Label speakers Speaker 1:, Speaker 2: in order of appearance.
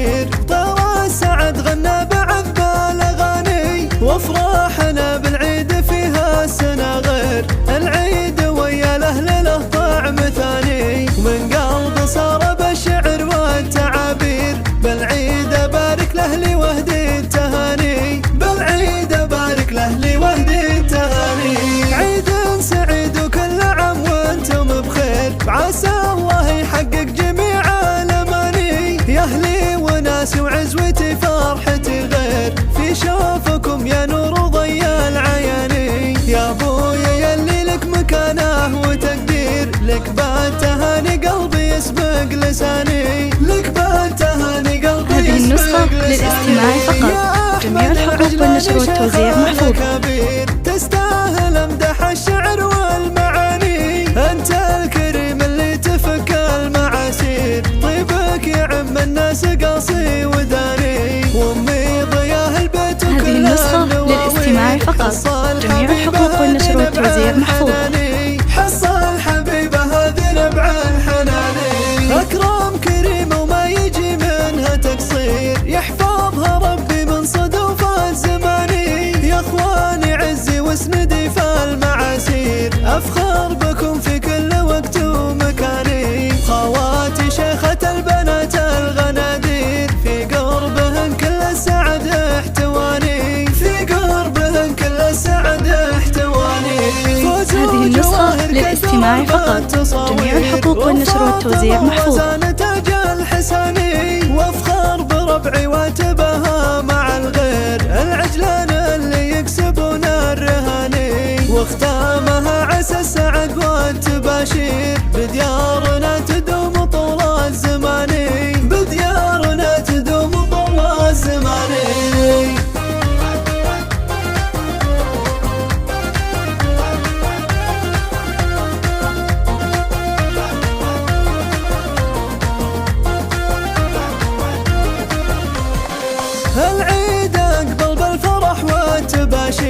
Speaker 1: تقدير. طار السعد غنى بعذب الأغاني، وافراحنا بالعيد فيها السنة غير. العيد ويا الأهل له طعم ثاني، ومن قلب صار بالشعر والتعابير. بالعيد بارك لأهلي واهدي التهاني، بالعيد بارك لأهلي واهدي التهاني. عيد سعيد وكل عام وانتم بخير، عسى الله يحقق جميع الأماني. يا أهلي وناسي وعزوتي فرحتي غير، في شوفكم يا نور ضي العياني. يا ابويا يلي لك مكانه وتقدير، لك بالتهاني قلبي يسبق لساني، لك بالتهاني قلبي
Speaker 2: هذه النسخة للاستماع فقط، جميع الحقوق والنشر والتوزيع محفوظ.
Speaker 1: تستاهل امدح الشعر والمعاني، انت الكريم اللي تفك المعاسير. طيبك يعم الناس قاصي وداني، وامي ضياه البيت وكل
Speaker 2: هذه النسخة للاستماع فقط، جميع الحقوق والنشر والتوزيع محفوظ.
Speaker 1: حصل حبيبه هذه نبع الحناني، اكرم كريم وما يجي منها تقصير. يحفظها ربي من صدوف الزماني، يا اخواني عزي واسندي في المعاسير. افخر بكم في كل وقت ومكاني، خواتي شيخة البنات الغنادير. في قربهن كل السعد احتواني، في قربهن كل السعد احتواني.
Speaker 2: هذه النسخة للاستماع فقط، جميع الحقوق والنشر والتوزيع محفوظ.
Speaker 1: نتاج الحساني، وافخر بربعي واتباعي.